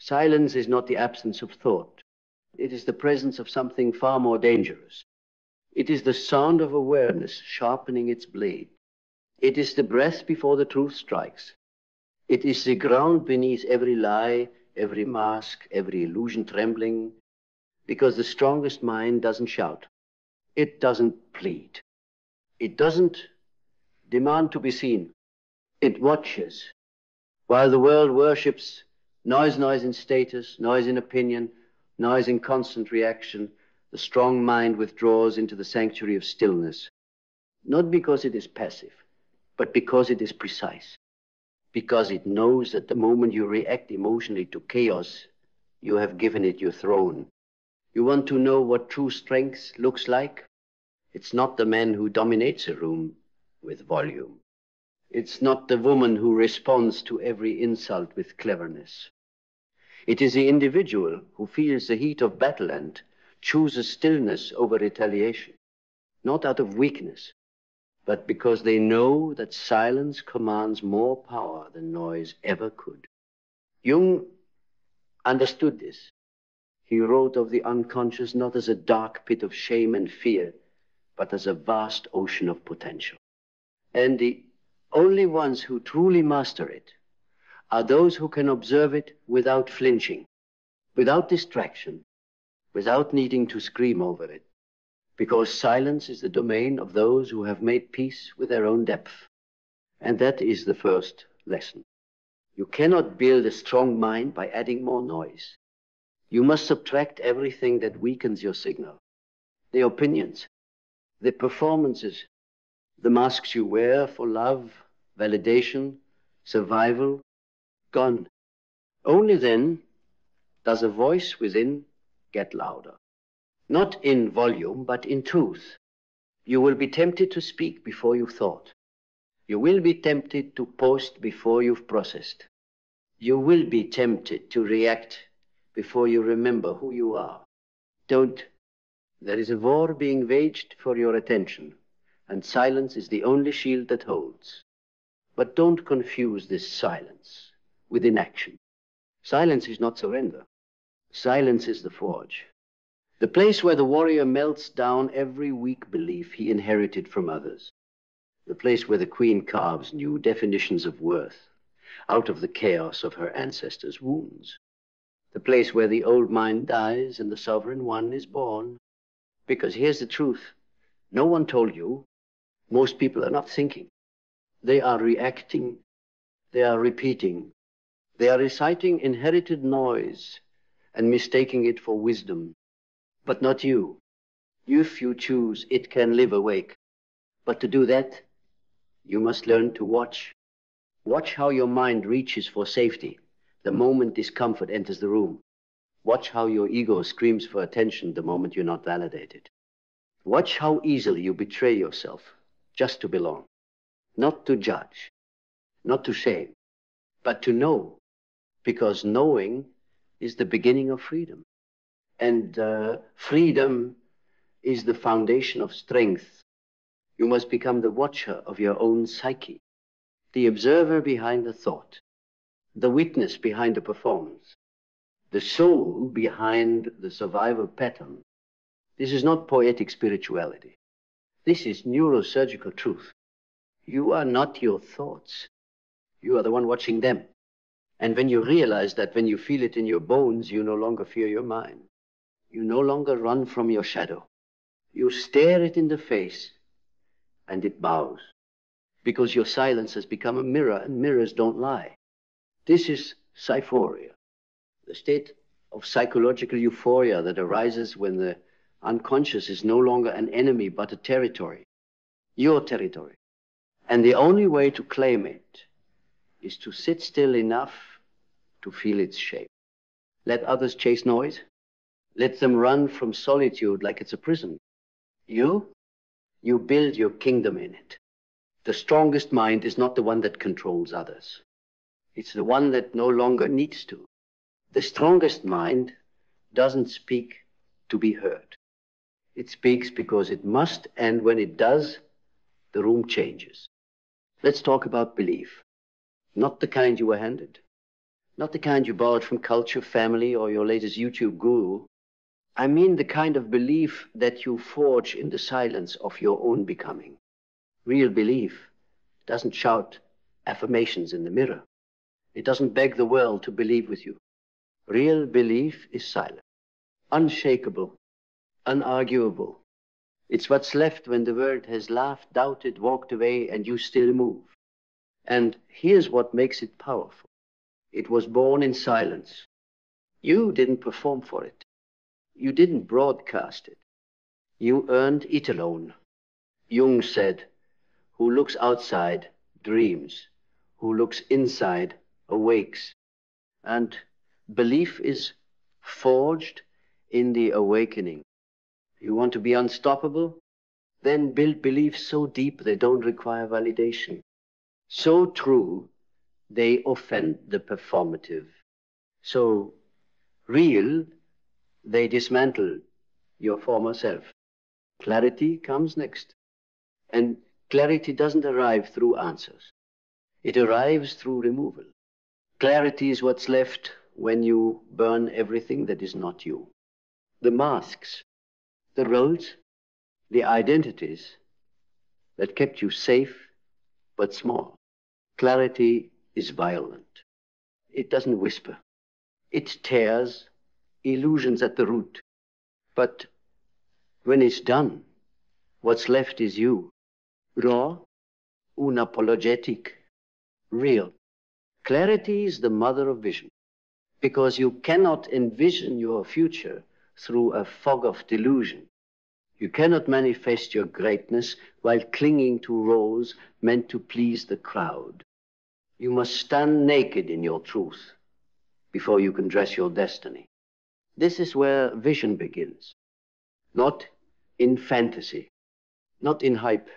Silence is not the absence of thought. It is the presence of something far more dangerous. It is the sound of awareness sharpening its blade. It is the breath before the truth strikes. It is the ground beneath every lie, every mask, every illusion trembling, because the strongest mind doesn't shout. It doesn't plead. It doesn't demand to be seen. It watches. While the world worships noise in status, noise in opinion, noise in constant reaction, the strong mind withdraws into the sanctuary of stillness, not because it is passive, but because it is precise. Because it knows that the moment you react emotionally to chaos, you have given it your throne. You want to know what true strength looks like? It's not the man who dominates a room with volume. It's not the woman who responds to every insult with cleverness. It is the individual who feels the heat of battle and chooses stillness over retaliation, not out of weakness, but because they know that silence commands more power than noise ever could. Jung understood this. He wrote of the unconscious not as a dark pit of shame and fear, but as a vast ocean of potential. And the only ones who truly master it are those who can observe it without flinching, without distraction, without needing to scream over it. Because silence is the domain of those who have made peace with their own depth. And that is the first lesson. You cannot build a strong mind by adding more noise. You must subtract everything that weakens your signal. The opinions, the performances, the masks you wear for love, validation, survival, gone. Only then does a voice within get louder. Not in volume, but in truth. You will be tempted to speak before you've thought. You will be tempted to post before you've processed. You will be tempted to react before you remember who you are. Don't. There is a war being waged for your attention, and silence is the only shield that holds. But don't confuse this silence with inaction. Silence is not surrender. Silence is the forge. The place where the warrior melts down every weak belief he inherited from others. The place where the queen carves new definitions of worth out of the chaos of her ancestors' wounds. The place where the old mind dies and the sovereign one is born. Because here's the truth. No one told you. Most people are not thinking. They are reacting. They are repeating. They are reciting inherited noise and mistaking it for wisdom. But not you. If you choose, it can live awake. But to do that, you must learn to watch. Watch how your mind reaches for safety the moment discomfort enters the room. Watch how your ego screams for attention the moment you're not validated. Watch how easily you betray yourself just to belong. Not to judge, not to shame, but to know. Because knowing is the beginning of freedom. And freedom is the foundation of strength. You must become the watcher of your own psyche, the observer behind the thought, the witness behind the performance, the soul behind the survival pattern. This is not poetic spirituality. This is neurosurgical truth. You are not your thoughts. You are the one watching them. And when you realize that, when you feel it in your bones, you no longer fear your mind. You no longer run from your shadow. You stare it in the face, and it bows. Because your silence has become a mirror, and mirrors don't lie. This is psyphoria, the state of psychological euphoria that arises when the unconscious is no longer an enemy, but a territory. Your territory. And the only way to claim it is to sit still enough to feel its shape. Let others chase noise. Let them run from solitude like it's a prison. You build your kingdom in it. The strongest mind is not the one that controls others. It's the one that no longer needs to. The strongest mind doesn't speak to be heard. It speaks because it must, and when it does, the room changes. Let's talk about belief. Not the kind you were handed. Not the kind you borrowed from culture, family, or your latest YouTube guru. I mean the kind of belief that you forge in the silence of your own becoming. Real belief doesn't shout affirmations in the mirror. It doesn't beg the world to believe with you. Real belief is silent, unshakable, unarguable. It's what's left when the world has laughed, doubted, walked away, and you still move. And here's what makes it powerful. It was born in silence. You didn't perform for it. You didn't broadcast it. You earned it alone. Jung said, "Who looks outside dreams. Who looks inside awakes." And belief is forged in the awakening. You want to be unstoppable? Then build beliefs so deep they don't require validation. So true, they offend the performative. So real, they dismantle your former self. Clarity comes next. And clarity doesn't arrive through answers. It arrives through removal. Clarity is what's left when you burn everything that is not you. The masks, the roles, the identities that kept you safe but small. Clarity is violent. It doesn't whisper. It tears illusions at the root. But when it's done, what's left is you. Raw, unapologetic, real. Clarity is the mother of vision, because you cannot envision your future through a fog of delusion. You cannot manifest your greatness while clinging to roles meant to please the crowd. You must stand naked in your truth before you can dress your destiny. This is where vision begins, not in fantasy, not in hype,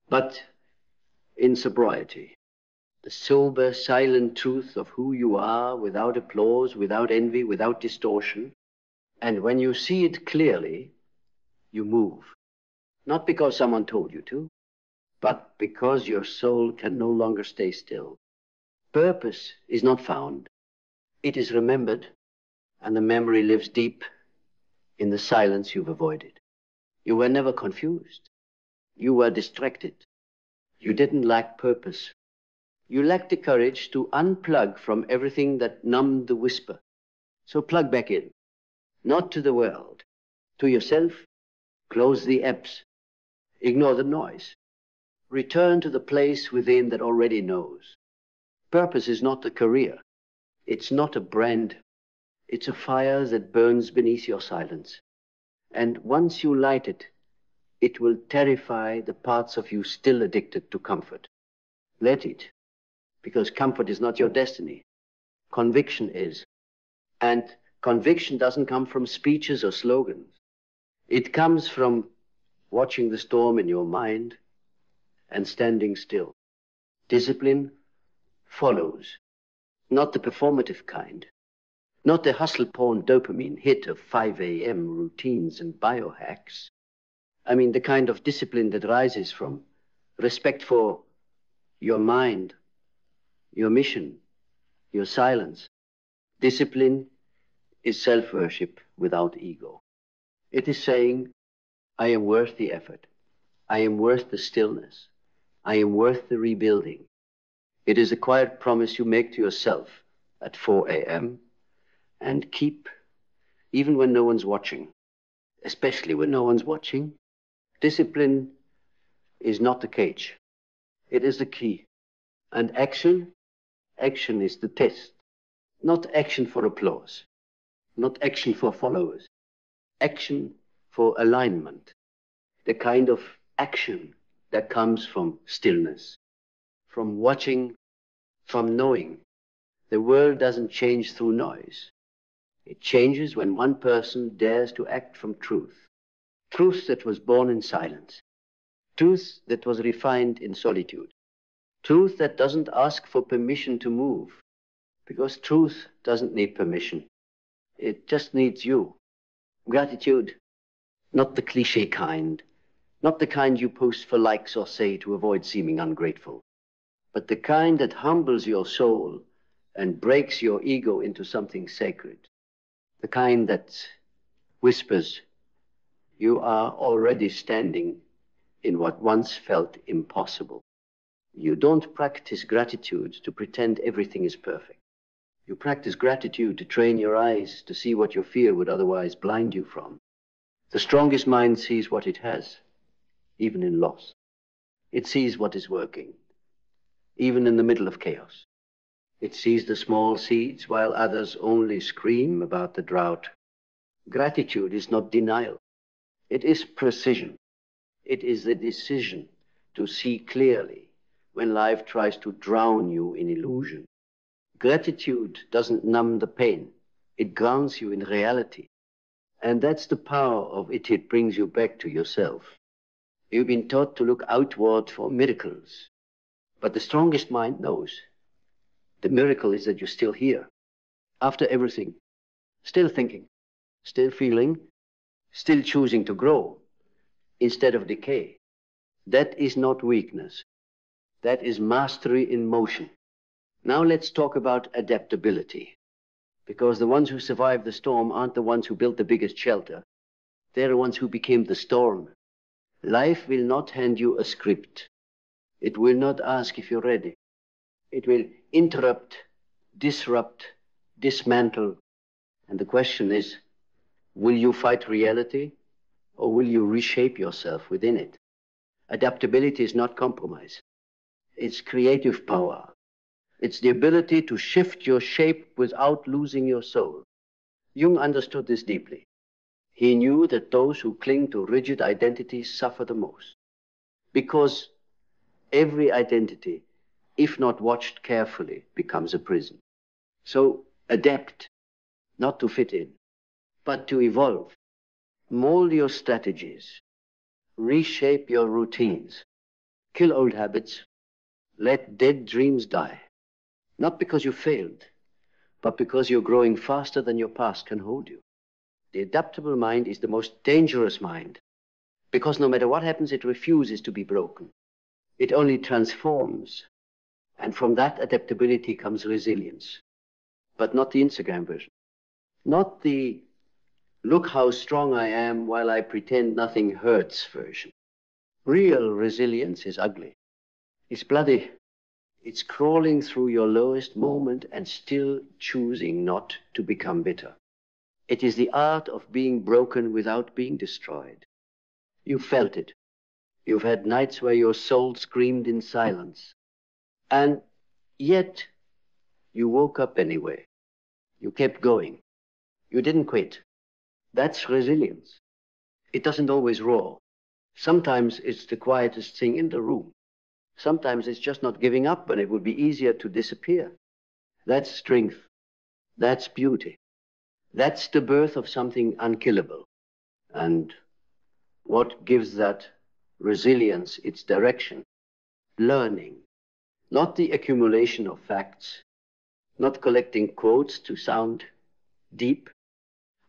but in sobriety. The sober, silent truth of who you are, without applause, without envy, without distortion. And when you see it clearly, you move. Not because someone told you to, but because your soul can no longer stay still. Purpose is not found. It is remembered, and the memory lives deep in the silence you've avoided. You were never confused. You were distracted. You didn't lack purpose. You lacked the courage to unplug from everything that numbed the whisper. So plug back in, not to the world, to yourself. Close the apps. Ignore the noise. Return to the place within that already knows. Purpose is not a career. It's not a brand. It's a fire that burns beneath your silence. And once you light it, it will terrify the parts of you still addicted to comfort. Let it, because comfort is not your destiny. Conviction is. And conviction doesn't come from speeches or slogans. It comes from watching the storm in your mind and standing still. Discipline follows, not the performative kind, not the hustle-porn dopamine hit of 5 a.m. routines and biohacks. I mean the kind of discipline that rises from respect for your mind, your mission, your silence. Discipline is self-worship without ego. It is saying, I am worth the effort. I am worth the stillness. I am worth the rebuilding. It is a quiet promise you make to yourself at 4 a.m. and keep even when no one's watching, especially when no one's watching. Discipline is not the cage. It is the key. And action is the test. Not action for applause, not action for followers, action for alignment. The kind of action that comes from stillness, from watching, from knowing. The world doesn't change through noise. It changes when one person dares to act from truth. Truth that was born in silence. Truth that was refined in solitude. Truth that doesn't ask for permission to move. Because truth doesn't need permission. It just needs you. Gratitude, not the cliche kind. Not the kind you post for likes or say to avoid seeming ungrateful. But the kind that humbles your soul and breaks your ego into something sacred, the kind that whispers, you are already standing in what once felt impossible. You don't practice gratitude to pretend everything is perfect. You practice gratitude to train your eyes to see what your fear would otherwise blind you from. The strongest mind sees what it has, even in loss. It sees what is working, even in the middle of chaos. It sees the small seeds while others only scream about the drought. Gratitude is not denial. It is precision. It is the decision to see clearly when life tries to drown you in illusion. Gratitude doesn't numb the pain. It grounds you in reality. And that's the power of it. It brings you back to yourself. You've been taught to look outward for miracles. But the strongest mind knows the miracle is that you're still here, after everything, still thinking, still feeling, still choosing to grow instead of decay. That is not weakness. That is mastery in motion. Now let's talk about adaptability, because the ones who survived the storm aren't the ones who built the biggest shelter. They're the ones who became the storm. Life will not hand you a script. It will not ask if you're ready. It will interrupt, disrupt, dismantle. And the question is, will you fight reality or will you reshape yourself within it? Adaptability is not compromise. It's creative power. It's the ability to shift your shape without losing your soul. Jung understood this deeply. He knew that those who cling to rigid identities suffer the most, because every identity, if not watched carefully, becomes a prison. So adapt, not to fit in, but to evolve. Mold your strategies. Reshape your routines. Kill old habits. Let dead dreams die. Not because you failed, but because you're growing faster than your past can hold you. The adaptable mind is the most dangerous mind, because no matter what happens, it refuses to be broken. It only transforms. And from that adaptability comes resilience. But not the Instagram version. Not the look how strong I am while I pretend nothing hurts version. Real resilience is ugly. It's bloody. It's crawling through your lowest moment and still choosing not to become bitter. It is the art of being broken without being destroyed. You felt it. You've had nights where your soul screamed in silence. And yet, you woke up anyway. You kept going. You didn't quit. That's resilience. It doesn't always roar. Sometimes it's the quietest thing in the room. Sometimes it's just not giving up when it would be easier to disappear. That's strength. That's beauty. That's the birth of something unkillable. And what gives that resilience its direction? Learning. Not the accumulation of facts. Not collecting quotes to sound deep.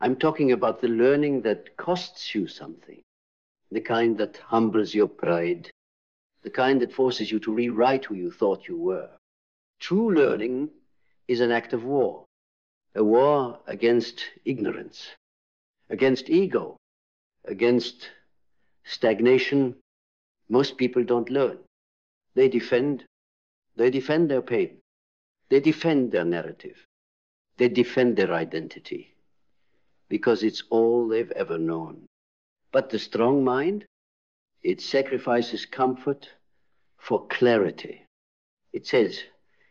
I'm talking about the learning that costs you something. The kind that humbles your pride. The kind that forces you to rewrite who you thought you were. True learning is an act of war. A war against ignorance, against ego, against stagnation. Most people don't learn. They defend their pain. They defend their narrative. They defend their identity because it's all they've ever known. But the strong mind, it sacrifices comfort for clarity. It says,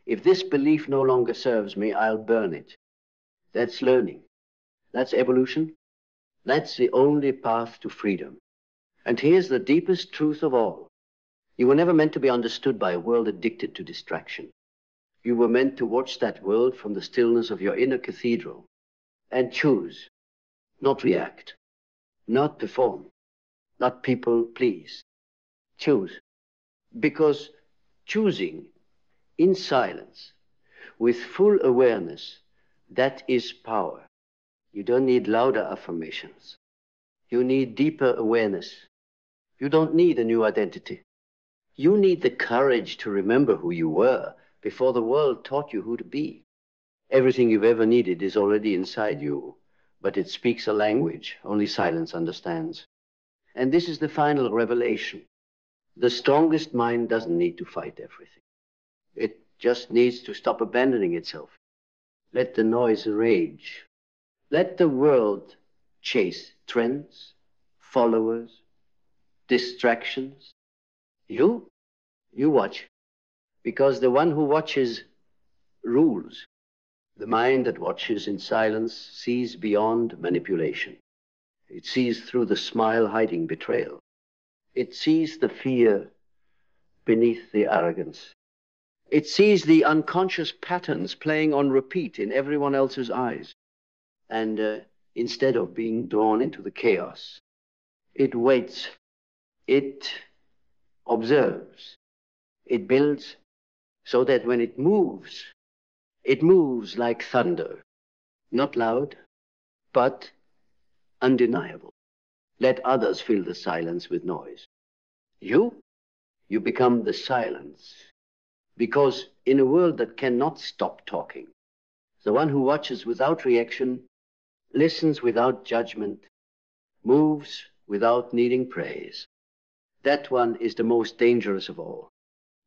if this belief no longer serves me, I'll burn it. That's learning. That's evolution. That's the only path to freedom. And here's the deepest truth of all. You were never meant to be understood by a world addicted to distraction. You were meant to watch that world from the stillness of your inner cathedral and choose, not react, not perform, not people please. Choose. Because choosing in silence, with full awareness, that is power. You don't need louder affirmations. You need deeper awareness. You don't need a new identity. You need the courage to remember who you were before the world taught you who to be. Everything you've ever needed is already inside you, but it speaks a language only silence understands. And this is the final revelation. The strongest mind doesn't need to fight everything. It just needs to stop abandoning itself. Let the noise rage. Let the world chase trends, followers, distractions. You watch, because the one who watches rules. The mind that watches in silence sees beyond manipulation. It sees through the smile hiding betrayal. It sees the fear beneath the arrogance. It sees the unconscious patterns playing on repeat in everyone else's eyes. And instead of being drawn into the chaos, it waits. It observes. It builds so that when it moves like thunder. Not loud, but undeniable. Let others fill the silence with noise. You become the silence. Because in a world that cannot stop talking, the one who watches without reaction, listens without judgment, moves without needing praise. That one is the most dangerous of all.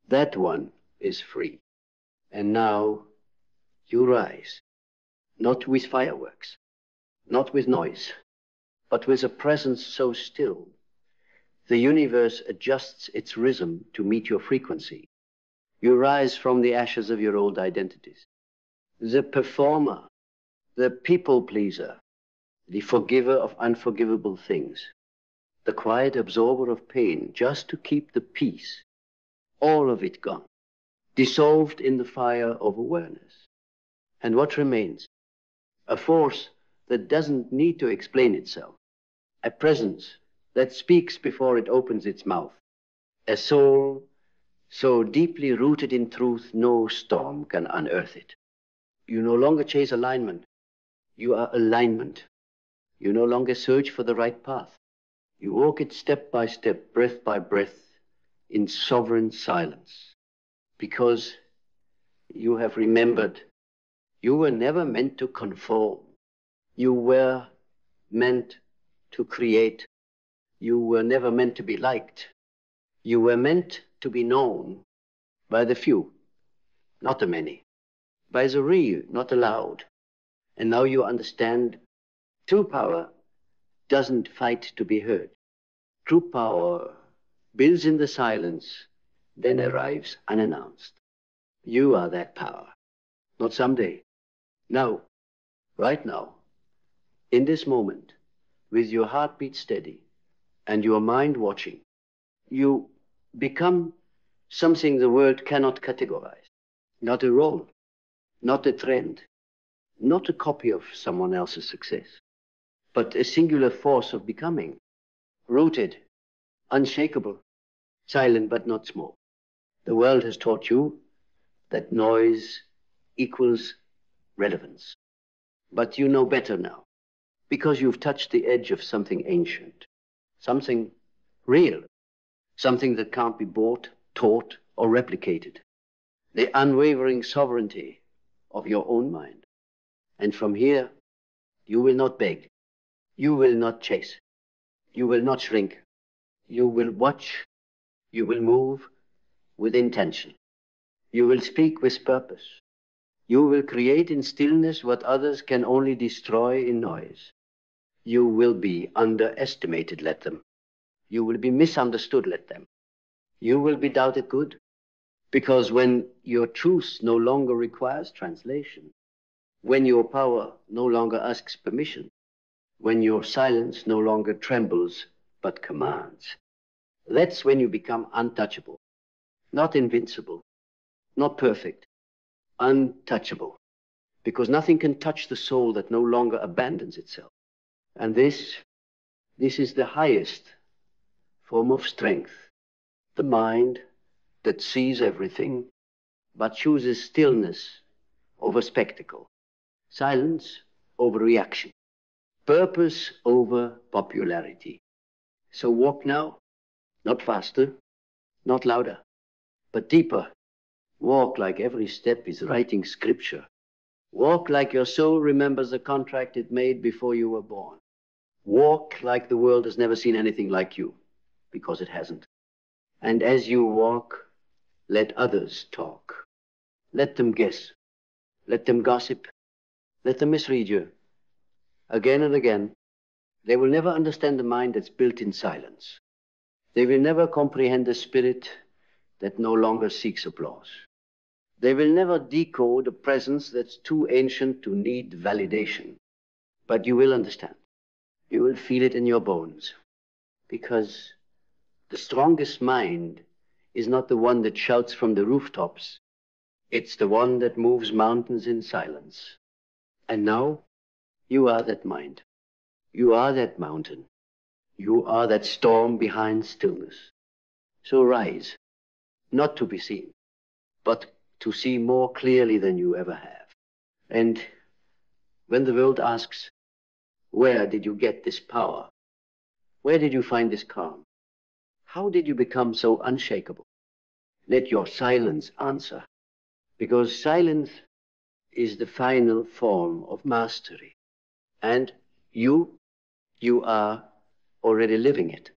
That one is free. And now you rise, not with fireworks, not with noise, but with a presence so still. The universe adjusts its rhythm to meet your frequency. You rise from the ashes of your old identities. The performer, the people pleaser, the forgiver of unforgivable things, the quiet absorber of pain just to keep the peace, all of it gone, dissolved in the fire of awareness. And what remains? A force that doesn't need to explain itself, a presence that speaks before it opens its mouth, a soul so deeply rooted in truth no storm can unearth it. You no longer chase alignment, you are alignment. You no longer search for the right path. You walk it step by step, breath by breath, in sovereign silence, because you have remembered you were never meant to conform. You were meant to create. You were never meant to be liked. You were meant to be known by the few, not the many, by the real, not the loud. And now you understand true power doesn't fight to be heard. True power builds in the silence, then arrives unannounced. You are that power, not someday. Now, right now, in this moment, with your heartbeat steady and your mind watching, you become something the world cannot categorize. Not a role, not a trend, not a copy of someone else's success, but a singular force of becoming, rooted, unshakable, silent but not small. The world has taught you that noise equals relevance. But you know better now, because you've touched the edge of something ancient, something real, something that can't be bought, taught, or replicated. The unwavering sovereignty of your own mind. And from here, you will not beg. You will not chase. You will not shrink. You will watch. You will move with intention. You will speak with purpose. You will create in stillness what others can only destroy in noise. You will be underestimated, let them. You will be misunderstood, let them. You will be doubted good, because when your truth no longer requires translation, when your power no longer asks permission, when your silence no longer trembles but commands, that's when you become untouchable, not invincible, not perfect, untouchable, because nothing can touch the soul that no longer abandons itself. And this is the highest form of strength, the mind that sees everything but chooses stillness over spectacle, silence over reaction, purpose over popularity. So walk now, not faster, not louder, but deeper. Walk like every step is writing scripture. Walk like your soul remembers the contract it made before you were born. Walk like the world has never seen anything like you, because it hasn't. And as you walk, let others talk. Let them guess. Let them gossip. Let them misread you. Again and again, they will never understand the mind that's built in silence. They will never comprehend the spirit that no longer seeks applause. They will never decode a presence that's too ancient to need validation. But you will understand. You will feel it in your bones. Because the strongest mind is not the one that shouts from the rooftops. It's the one that moves mountains in silence. And now, you are that mind. You are that mountain. You are that storm behind stillness. So rise, not to be seen, but to see more clearly than you ever have. And when the world asks, where did you get this power? Where did you find this calm? How did you become so unshakable? Let your silence answer, because silence is the final form of mastery. And you are already living it.